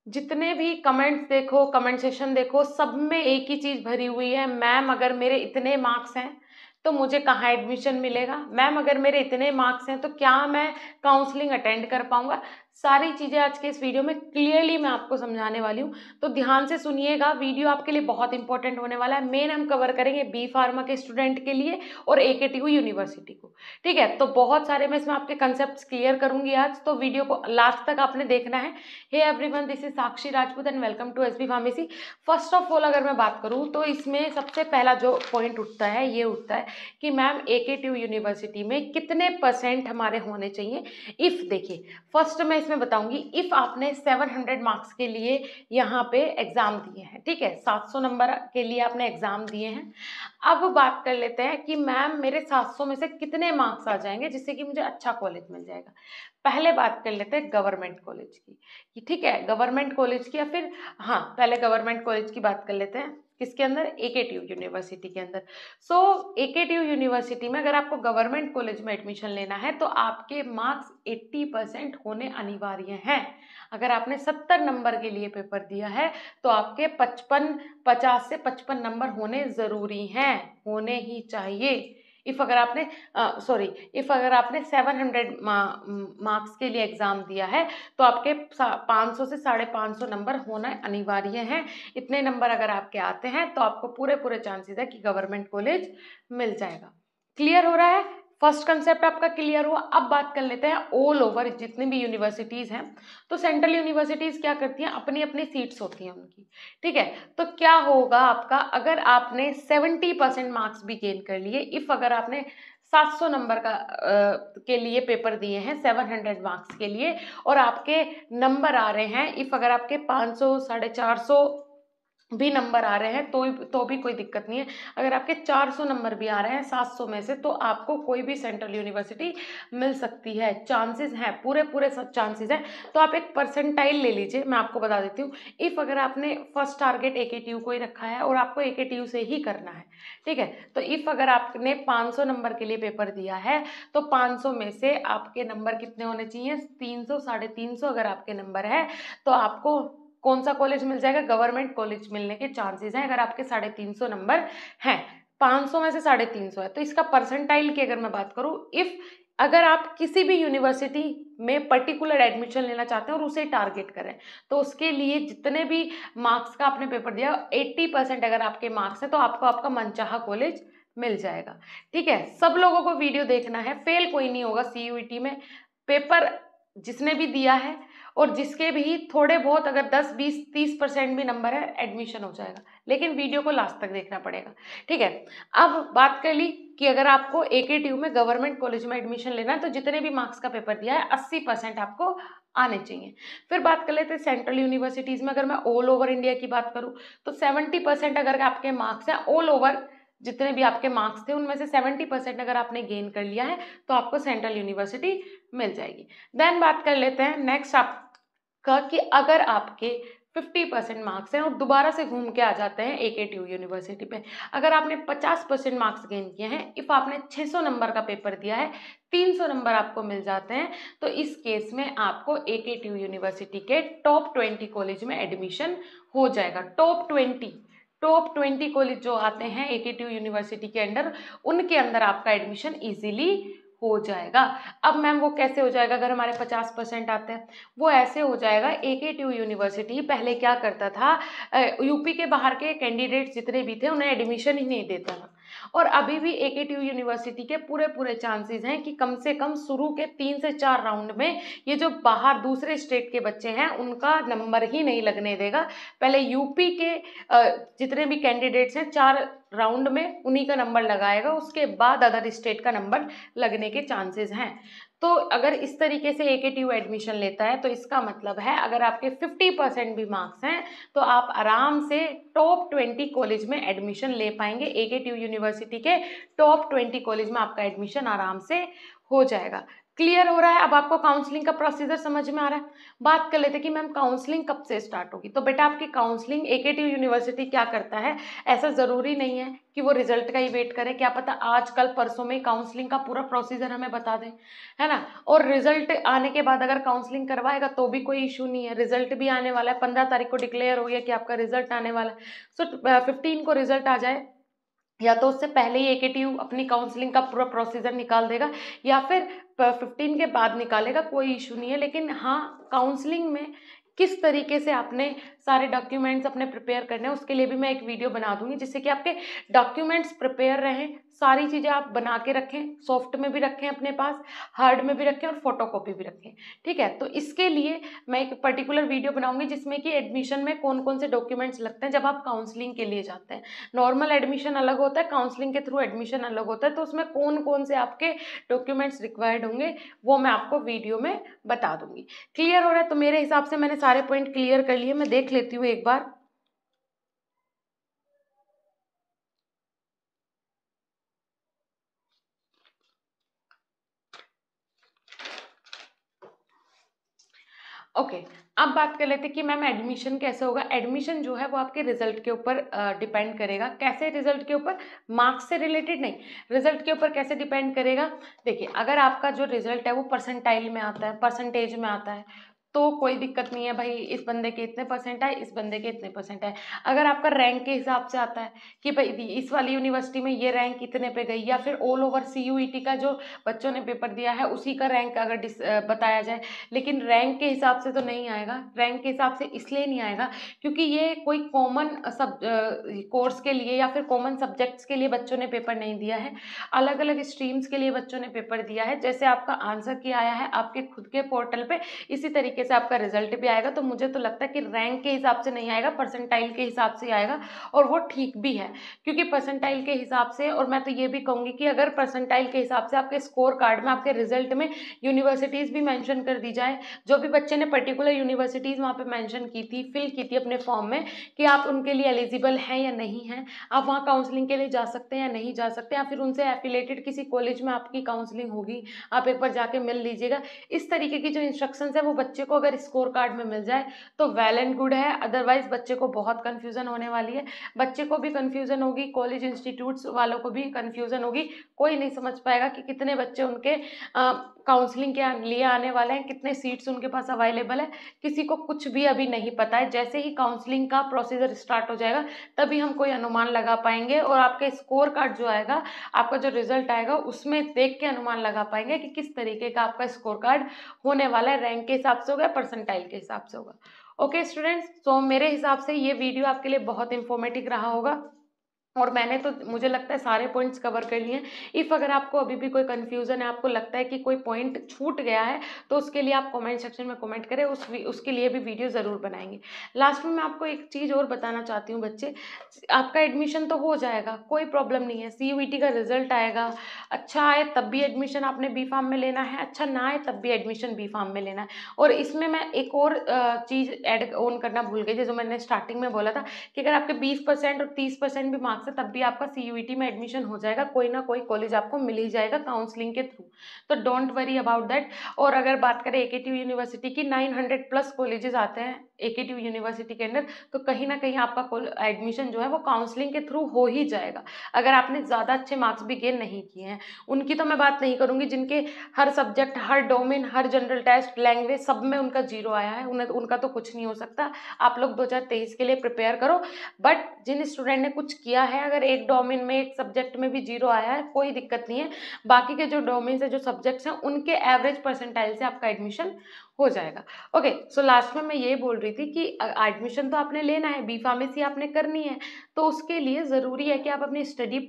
जितने भी कमेंट्स देखो, कमेंट सेशन देखो, सब में एक ही चीज़ भरी हुई है, मैम अगर मेरे इतने मार्क्स हैं तो मुझे कहाँ एडमिशन मिलेगा, मैम अगर मेरे इतने मार्क्स हैं तो क्या मैं काउंसलिंग अटेंड कर पाऊंगा। सारी चीज़ें आज के इस वीडियो में क्लियरली मैं आपको समझाने वाली हूँ, तो ध्यान से सुनिएगा। वीडियो आपके लिए बहुत इंपॉर्टेंट होने वाला है। मेन हम कवर करेंगे बी फार्मा के स्टूडेंट के लिए और AKTU यूनिवर्सिटी को। ठीक है, तो बहुत सारे मैं इसमें आपके कंसेप्ट क्लियर करूंगी आज, तो वीडियो को लास्ट तक आपने देखना है। Hey everyone, this is Sakshi Rajput and welcome to SB pharmacy. First of all अगर मैं बात करूं तो इसमें सबसे पहला जो पॉइंट उठता है ये उठता है कि मैम AKTU यूनिवर्सिटी में कितने % हमारे होने चाहिए। इफ़ देखिए, फर्स्ट मैं इसमें बताऊंगी, इफ़ आपने 700 मार्क्स के लिए यहाँ पे एग्ज़ाम दिए हैं, ठीक है, 700 नंबर के लिए आपने एग्ज़ाम दिए हैं। अब बात कर लेते हैं कि मैम मेरे 700 में से कितने मार्क्स आ जाएंगे जिससे कि मुझे अच्छा कॉलेज मिल जाएगा। पहले बात कर लेते हैं गवर्नमेंट कॉलेज की, कि ठीक है गवर्नमेंट कॉलेज की, या फिर हाँ पहले गवर्नमेंट कॉलेज की बात कर लेते हैं। किसके अंदर? AKTU यूनिवर्सिटी के अंदर। सो AKTU यूनिवर्सिटी में अगर आपको गवर्नमेंट कॉलेज में एडमिशन लेना है तो आपके मार्क्स 80% होने अनिवार्य हैं। अगर आपने 70 नंबर के लिए पेपर दिया है तो आपके 50 से 55 नंबर होने ज़रूरी हैं, होने ही चाहिए। इफ़ अगर आपने इफ़ अगर आपने 700 मार्क्स के लिए एग्ज़ाम दिया है तो आपके 500 से 550 नंबर होना अनिवार्य है। इतने नंबर अगर आपके आते हैं तो आपको पूरे चांसेस है कि गवर्नमेंट कॉलेज मिल जाएगा। क्लियर हो रहा है? फर्स्ट कंसेप्ट आपका क्लियर हुआ। अब बात कर लेते हैं ऑल ओवर जितनी भी यूनिवर्सिटीज़ हैं। तो सेंट्रल यूनिवर्सिटीज़ क्या करती हैं, अपनी अपनी सीट्स होती हैं उनकी, ठीक है। तो क्या होगा आपका, अगर आपने 70% मार्क्स भी गेन कर लिए, इफ़ अगर आपने 700 नंबर का के लिए पेपर दिए हैं 700 मार्क्स के लिए, और आपके नंबर आ रहे हैं, इफ़ अगर आपके 500 450 भी नंबर आ रहे हैं तो भी कोई दिक्कत नहीं है। अगर आपके 400 नंबर भी आ रहे हैं 700 में से तो आपको कोई भी सेंट्रल यूनिवर्सिटी मिल सकती है, चांसेस हैं, पूरे चांसेस हैं। तो आप एक परसेंटाइल ले लीजिए, मैं आपको बता देती हूँ। इफ़ अगर आपने फर्स्ट टारगेट AKTU को ही रखा है और आपको AKTU से ही करना है, ठीक है, तो इफ़ अगर आपने 500 नंबर के लिए पेपर दिया है तो 500 में से आपके नंबर कितने होने चाहिए, 300 350 अगर आपके नंबर है तो आपको कौन सा कॉलेज मिल जाएगा, गवर्नमेंट कॉलेज मिलने के चांसेस हैं अगर आपके 350 नंबर हैं। 500 में से 350 है, तो इसका परसेंटाइल की अगर मैं बात करूं, इफ अगर आप किसी भी यूनिवर्सिटी में पर्टिकुलर एडमिशन लेना चाहते हैं और उसे टारगेट करें तो उसके लिए जितने भी मार्क्स का आपने पेपर दिया 80% अगर आपके मार्क्स हैं तो आपको आपका मनचाहा कॉलेज मिल जाएगा। ठीक है, सब लोगों को वीडियो देखना है, फेल कोई नहीं होगा CUET में। पेपर जिसने भी दिया है और जिसके भी थोड़े बहुत अगर 10 20 30% भी नंबर है एडमिशन हो जाएगा, लेकिन वीडियो को लास्ट तक देखना पड़ेगा। ठीक है, अब बात कर ली कि अगर आपको AKTU में गवर्नमेंट कॉलेज में एडमिशन लेना है तो जितने भी मार्क्स का पेपर दिया है 80% आपको आने चाहिए। फिर बात कर लेते हैं सेंट्रल यूनिवर्सिटीज़ में, अगर मैं ऑल ओवर इंडिया की बात करूँ तो 70% अगर आपके मार्क्स हैं, ऑल ओवर जितने भी आपके मार्क्स थे उनमें से 70% अगर आपने गेन कर लिया है तो आपको सेंट्रल यूनिवर्सिटी मिल जाएगी। देन बात कर लेते हैं नेक्स्ट आपका कि अगर आपके 50% मार्क्स हैं और दोबारा से घूम के आ जाते हैं AKTU यूनिवर्सिटी पे, अगर आपने 50% मार्क्स गेन किए हैं, इफ़ आपने 600 नंबर का पेपर दिया है, 300 नंबर आपको मिल जाते हैं, तो इस केस में आपको AKTU यूनिवर्सिटी के टॉप 20 कॉलेज में एडमिशन हो जाएगा। टॉप 20 कॉलेज जो आते हैं AKTU यूनिवर्सिटी के अंडर, उनके अंदर आपका एडमिशन इजीली हो जाएगा। अब मैम वो कैसे हो जाएगा अगर हमारे 50% आते हैं? वो ऐसे हो जाएगा, AKTU यूनिवर्सिटी पहले क्या करता था, यूपी के बाहर के कैंडिडेट्स जितने भी थे उन्हें एडमिशन ही नहीं देता था, और अभी भी AKTU यूनिवर्सिटी के पूरे चांसेस हैं कि कम से कम शुरू के 3 से 4 राउंड में ये जो बाहर दूसरे स्टेट के बच्चे हैं उनका नंबर ही नहीं लगने देगा। पहले यूपी के जितने भी कैंडिडेट्स हैं 4 राउंड में उन्हीं का नंबर लगाएगा, उसके बाद अदर स्टेट का नंबर लगने के चांसेस हैं। तो अगर इस तरीके से AKTU एडमिशन लेता है तो इसका मतलब है अगर आपके 50% भी मार्क्स हैं तो आप आराम से टॉप 20 कॉलेज में एडमिशन ले पाएंगे। AKTU यूनिवर्सिटी के टॉप 20 कॉलेज में आपका एडमिशन आराम से हो जाएगा। क्लियर हो रहा है? अब आपको काउंसलिंग का प्रोसीजर समझ में आ रहा है? बात कर लेते हैं कि मैम काउंसलिंग कब से स्टार्ट होगी। तो बेटा आपकी काउंसलिंग एकेटीयू यूनिवर्सिटी क्या करता है, ऐसा ज़रूरी नहीं है कि वो रिजल्ट का ही वेट करे, क्या पता आज कल परसों में काउंसलिंग का पूरा प्रोसीजर हमें बता दें, है ना। और रिजल्ट आने के बाद अगर काउंसलिंग करवाएगा तो भी कोई इशू नहीं है, रिजल्ट भी आने वाला है, 15 तारीख को डिक्लेयर हो गया कि आपका रिजल्ट आने वाला है। सो 15 को रिजल्ट आ जाए या तो उससे पहले ही एकेटीयू अपनी काउंसलिंग का पूरा प्रोसीजर निकाल देगा या फिर 15 के बाद निकालेगा, कोई इशू नहीं है। लेकिन हाँ, काउंसलिंग में किस तरीके से आपने सारे डॉक्यूमेंट्स अपने प्रिपेयर करने हैं उसके लिए भी मैं एक वीडियो बना दूंगी, जिससे कि आपके डॉक्यूमेंट्स प्रिपेयर रहें, सारी चीज़ें आप बना के रखें, सॉफ्ट में भी रखें अपने पास, हार्ड में भी रखें और फोटोकॉपी भी रखें। ठीक है, तो इसके लिए मैं एक पर्टिकुलर वीडियो बनाऊंगी जिसमें कि एडमिशन में कौन कौन से डॉक्यूमेंट्स लगते हैं जब आप काउंसलिंग के लिए जाते हैं। नॉर्मल एडमिशन अलग होता है, काउंसलिंग के थ्रू एडमिशन अलग होता है, तो उसमें कौन कौन से आपके डॉक्यूमेंट्स रिक्वायर्ड होंगे वो मैं आपको वीडियो में बता दूंगी। क्लियर हो रहा है? तो मेरे हिसाब से मैंने सारे पॉइंट क्लियर कर लिए, मैं देख लेती हूँ एक बार। ओके, अब बात कर लेते हैं कि मैम एडमिशन कैसे होगा। एडमिशन जो है वो आपके रिजल्ट के ऊपर डिपेंड करेगा। कैसे रिजल्ट के ऊपर? मार्क्स से रिलेटेड नहीं, रिजल्ट के ऊपर कैसे डिपेंड करेगा। देखिए, अगर आपका जो रिजल्ट है वो परसेंटाइल में आता है, परसेंटेज में आता है, तो कोई दिक्कत नहीं है भाई, इस बंदे के इतने परसेंट आए, इस बंदे के इतने परसेंट आए। अगर आपका रैंक के हिसाब से आता है कि भाई इस वाली यूनिवर्सिटी में ये रैंक इतने पे गई, या फिर ऑल ओवर CUET का जो बच्चों ने पेपर दिया है उसी का रैंक अगर बताया जाए, लेकिन रैंक के हिसाब से तो नहीं आएगा। रैंक के हिसाब से इसलिए नहीं आएगा क्योंकि ये कोई कॉमन सब कोर्स के लिए या फिर कॉमन सब्जेक्ट्स के लिए बच्चों ने पेपर नहीं दिया है, अलग अलग स्ट्रीम्स के लिए बच्चों ने पेपर दिया है। जैसे आपका आंसर की आया है आपके खुद के पोर्टल पे, इसी तरीके से आपका रिजल्ट भी आएगा। तो मुझे तो लगता है कि रैंक के हिसाब से नहीं आएगा, परसेंटाइल के हिसाब से आएगा, और वो ठीक भी है। क्योंकि परसेंटाइल के हिसाब से, और मैं तो ये भी कहूँगी कि अगर परसेंटाइल के हिसाब से आपके स्कोर कार्ड में, आपके रिजल्ट में यूनिवर्सिटीज़ भी मेंशन कर दी जाए, जो भी बच्चे ने पर्टिकुलर यूनिवर्सिटीज़ वहाँ पे मेंशन की थी, फिल की थी अपने फॉर्म में कि आप उनके लिए एलिजिबल हैं या नहीं हैं, आप वहाँ काउंसलिंग के लिए जा सकते हैं या नहीं जा सकते, या फिर उनसे एफिलेटेड किसी कॉलेज में आपकी काउंसलिंग होगी, आप एक बार जाके मिल लीजिएगा। इस तरीके की जो इंस्ट्रक्शंस है वो बच्चे को अगर स्कोर कार्ड में मिल जाए तो वेल एंड गुड है, अदरवाइज बच्चे को बहुत कन्फ्यूजन होने वाली है। बच्चे को भी कन्फ्यूजन होगी, कॉलेज इंस्टीट्यूट्स वालों को भी कन्फ्यूजन होगी, कोई नहीं समझ पाएगा कि कितने बच्चे उनके काउंसलिंग के लिए आने वाले हैं, कितने सीट्स उनके पास अवेलेबल है, किसी को कुछ भी अभी नहीं पता है। जैसे ही काउंसलिंग का प्रोसीजर स्टार्ट हो जाएगा तभी हम कोई अनुमान लगा पाएंगे, और आपके स्कोर कार्ड जो आएगा, आपका जो रिजल्ट आएगा उसमें देख के अनुमान लगा पाएंगे कि किस तरीके का आपका स्कोर कार्ड होने वाला है, रैंक के हिसाब से होगा, परसेंटाइल के हिसाब से होगा। ओके स्टूडेंट्स, तो मेरे हिसाब से ये वीडियो आपके लिए बहुत इंफॉर्मेटिव रहा होगा, और मैंने तो, मुझे लगता है सारे पॉइंट्स कवर कर लिए हैं। इफ़ अगर आपको अभी भी कोई कन्फ्यूज़न है, आपको लगता है कि कोई पॉइंट छूट गया है, तो उसके लिए आप कमेंट सेक्शन में कमेंट करें, उसके लिए भी वीडियो ज़रूर बनाएंगे। लास्ट में मैं आपको एक चीज़ और बताना चाहती हूँ बच्चे, आपका एडमिशन तो हो जाएगा, कोई प्रॉब्लम नहीं है। CUET का रिजल्ट आएगा, अच्छा आए तब भी एडमिशन आपने बी फार्म में लेना है, अच्छा ना आए तब भी एडमिशन बी फार्म में लेना है। और इसमें मैं एक और चीज़ ऐड ऑन करना भूल गई थी, जो मैंने स्टार्टिंग में बोला था कि अगर आपके 20% और 30% भी मार्क्स है तब भी आपका CUET में एडमिशन हो जाएगा, कोई ना कोई कॉलेज आपको मिल ही जाएगा काउंसलिंग के थ्रू। तो डोंट वरी अबाउट दैट। और अगर बात करें एकेटीयू यूनिवर्सिटी की, 900+ कॉलेजेस आते हैं एकेटीयू यूनिवर्सिटी के अंदर, तो कहीं ना कहीं आपका एडमिशन जो है वो काउंसलिंग के थ्रू हो ही जाएगा, अगर आपने ज़्यादा अच्छे मार्क्स भी गेन नहीं किए हैं। उनकी तो मैं बात नहीं करूँगी जिनके हर सब्जेक्ट, हर डोमेन, हर जनरल टेस्ट, लैंग्वेज सब में उनका 0 आया है, उनका तो कुछ नहीं हो सकता। आप लोग 2023 के लिए प्रिपेयर करो। बट जिन स्टूडेंट ने कुछ किया है, अगर एक डोमेन में, एक सब्जेक्ट में भी 0 आया है, कोई दिक्कत नहीं है, बाकी के जो डोमेन्स है, जो सब्जेक्ट्स हैं, उनके एवरेज परसेंटाइल से आपका एडमिशन हो जाएगा। ओके, सो लास्ट में मैं ये बोल रही थी कि एडमिशन तो आपने लेना है, बी फार्मेसी आपने करनी है, तो उसके लिए ज़रूरी है कि आप अपनी स्टडी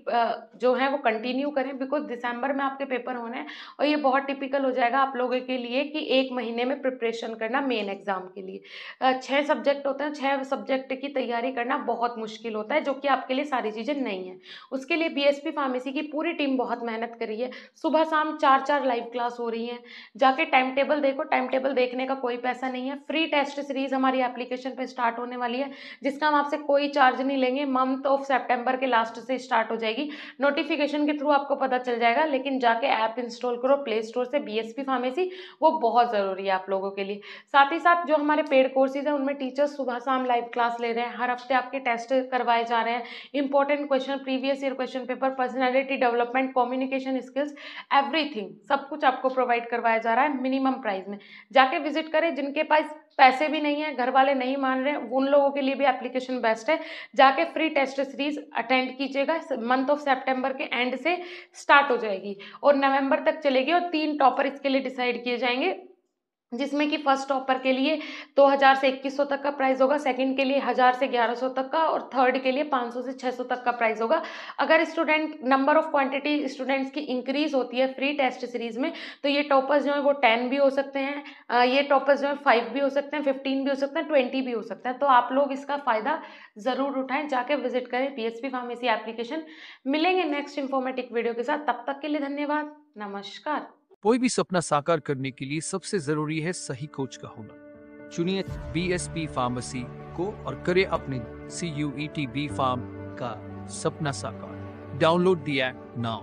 जो है वो कंटिन्यू करें, बिकॉज दिसंबर में आपके पेपर होने हैं, और ये बहुत टिपिकल हो जाएगा आप लोगों के लिए कि 1 महीने में प्रिपरेशन करना मेन एग्जाम के लिए। 6 सब्जेक्ट होते हैं, 6 सब्जेक्ट की तैयारी करना बहुत मुश्किल होता है, जो कि आपके लिए सारी चीज़ें नहीं है। उसके लिए BSP फार्मेसी की पूरी टीम बहुत मेहनत कर रही है, सुबह शाम 4-4 लाइव क्लास हो रही हैं, जाके टाइम टेबल देखो, टाइम टेबल देखने का कोई पैसा नहीं है। फ्री टेस्ट सीरीज हमारी एप्लीकेशन पे स्टार्ट होने वाली है, जिसका हम आपसे कोई चार्ज नहीं लेंगे। मंथ ऑफ सितंबर के लास्ट से स्टार्ट हो जाएगी, नोटिफिकेशन के थ्रू आपको पता चल जाएगा। लेकिन जाके ऐप इंस्टॉल करो प्ले स्टोर से, बीएसपी फार्मेसी, वो बहुत ज़रूरी है आप लोगों के लिए। साथ ही साथ जो हमारे पेड कोर्सेज हैं उनमें टीचर्स सुबह शाम लाइव क्लास ले रहे हैं, हर हफ्ते आपके टेस्ट करवाए जा रहे हैं, important question, previous year question paper, personality development, communication skills, everything, सब कुछ आपको प्रोवाइड करवाया जा रहा है मिनिमम प्राइस में। जाके विजिट करें। जिनके पास पैसे भी नहीं है, घर वाले नहीं मान रहे हैं, उन लोगों के लिए भी एप्लीकेशन बेस्ट है। जाके फ्री टेस्ट सीरीज अटेंड कीजिएगा। मंथ ऑफ सितंबर के एंड से स्टार्ट हो जाएगी और नवंबर तक चलेगी और 3 टॉपर इसके लिए डिसाइड किए जाएंगे, जिसमें कि फर्स्ट टॉपर के लिए 2000 से 2100 तक का प्राइस होगा, सेकंड के लिए 1000 से 1100 तक का और थर्ड के लिए 500 से 600 तक का प्राइस होगा। अगर student number of quantity students की इंक्रीज होती है फ्री टेस्ट सीरीज में, तो ये टॉपर्स जो है वो 10 भी हो सकते हैं, ये टॉपर्स जो है 5 भी हो सकते हैं, 15 भी हो सकते हैं, 20 भी हो सकते हैं। तो आप लोग इसका फायदा जरूर उठाएं, जाके विजिट करें बीएसपी फार्मेसी एप्लीकेशन। मिलेंगे नेक्स्ट इंफॉर्मेटिव वीडियो के साथ, तब तक के लिए धन्यवाद, नमस्कार। कोई भी सपना साकार करने के लिए सबसे जरूरी है सही कोच का होना। चुनिए बीएसपी फार्मेसी को और करें अपने CUET B Farm का सपना साकार। Download the app now.